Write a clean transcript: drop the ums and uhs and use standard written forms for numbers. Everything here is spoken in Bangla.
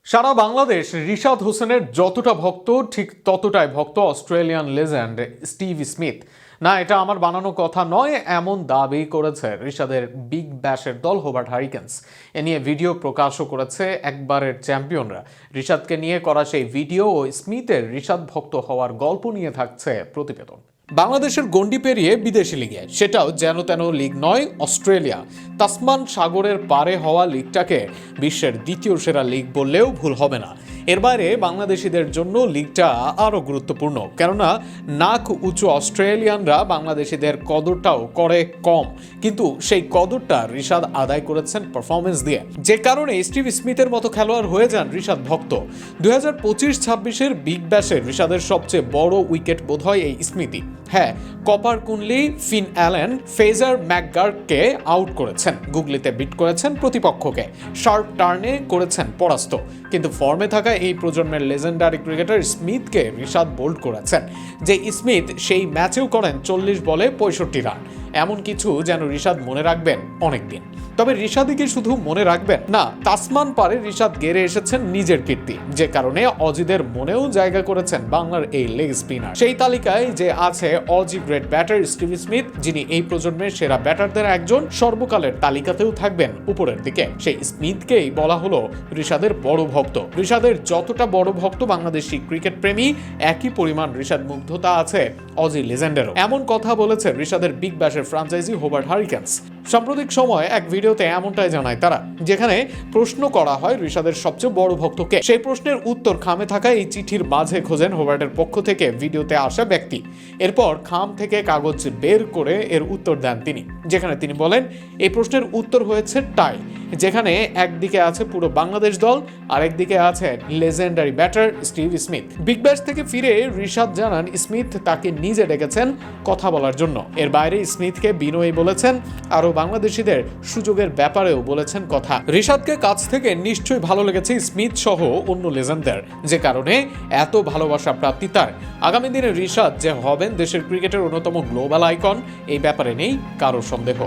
সারা বাংলাদেশ রিশাদ হোসেনের যতটা ভক্ত ঠিক ততটাই ভক্ত অস্ট্রেলিয়ান লেজেন্ড স্টিভ স্মিথ। না, এটা আমার বানানো কথা নয়, এমন দাবি করেছে রিশাদের বিগ ব্যাশের দল হোবার্ট হারিকেন্স। এ নিয়ে ভিডিও প্রকাশও করেছে একবারের চ্যাম্পিয়নরা। রিশাদকে নিয়ে করা সেই ভিডিও ও স্মিথের রিশাদ ভক্ত হওয়ার গল্প নিয়ে থাকছে প্রতিবেদন। বাংলাদেশের গণ্ডি পেরিয়ে বিদেশি লিগে, সেটাও যেন তেন লিগ নয়, অস্ট্রেলিয়া তাসমান সাগরের পারে হওয়া লিগটাকে বিশ্বের দ্বিতীয় সেরা লিগ বললেও ভুল হবে না। এর বাইরে বাংলাদেশিদের জন্য লিগটা আরও গুরুত্বপূর্ণ, কেননা নাক উঁচু অস্ট্রেলিয়ানরা বাংলাদেশিদের কদরটাও করে কম, কিন্তু সেই কদরটা রিশাদ আদায় করেছেন পারফরমেন্স দিয়ে, যে কারণে স্টিভ স্মিথের মতো খেলোয়াড় হয়ে যান রিশাদ ভক্ত। 2025-26 বিগ ব্যাশের রিশাদের সবচেয়ে বড় উইকেট বোধহয় এই স্মিথই। হ্যাঁ, Cooper Connolly, Finn Allen, Fraser ম্যাকগার্ককে আউট করেছেন, গুগলিতে বিট করেছেন প্রতিপক্ষকে, শার্প টার্নে করেছেন পরাস্ত, কিন্তু ফর্মে থাকা এই প্রজন্মের লেজেন্ডারি ক্রিকেটার স্মিথকে রিশাদ বোল্ড করেছেন। যে স্মিথ সেই ম্যাচেও করেন 40 বলে 65 রান। এমন কিছু যেন রিশাদ মনে রাখবেন অনেকদিন। তবে রিশাদই কি শুধু মনে রাখবেন? না, তাসমান পারে রিশাদ গেড়ে এসেছেন নিজের কীর্তি, যে কারণে অজিদের মনেও জায়গা করেছেন বাংলার এই লেগ স্পিনার। সেই তালিকায় যে আছে Aussie great batter Steve Smith, যিনি এই প্রজন্মের সেরা ব্যাটারদের একজন, সর্বকালের তালিকাতেও থাকবেন উপরের দিকে। সেই স্মিথকেই বলা হলো রিশাদের বড় ভক্ত। রিশাদের যতটা বড় ভক্ত বাংলাদেশি ক্রিকেট প্রেমী, একই পরিমাণ রিশাদ মুগ্ধতা আছে অজি লেজেন্ডেরও। এমন কথা বলেছে রিশাদের বিগ ব্যাশের ফ্র্যাঞ্চাইজি হোবার্ট হারিকেন্স। সাম্প্রতিক সময় এক ভিডিওতে এমনটাই জানায় তারা, যেখানে প্রশ্ন করা হয় রিশাদের সবচেয়ে বড় ভক্ত কে। সেই প্রশ্নের উত্তর খামে থাকা এই চিঠির মাঝে খোঁজেন হোবার্টের পক্ষ থেকে ভিডিওতে আসা ব্যক্তি। এরপর খাম থেকে কাগজ বের করে এর উত্তর দেন তিনি, যেখানে তিনি বলেন এই প্রশ্নের উত্তর হয়েছে টাই, যেখানে একদিকে আছে পুরো বাংলাদেশ দল আর একদিকে আছে legendary batter Steve Smith. Big Bash থেকে ফিরে রিশাদ জানান স্মিথ তাকে নিজে ডেকেছেন কথা বলার জন্য। এর বাইরে স্মিথকে বিনয়ী বলেছেন, আরও বাংলাদেশিদের সুযোগের ব্যাপারেও বলেছেন কথা। রিশাদকে কাছ থেকে নিশ্চয়ই ভালো লেগেছে স্মিথ সহ অন্য লেজেন্ডদের, যে কারণে এত ভালোবাসা প্রাপ্তি তার। আগামী দিনে রিশাদ যে হবেন দেশের ক্রিকেটের অন্যতম গ্লোবাল আইকন, এই ব্যাপারে নেই কারো সন্দেহ।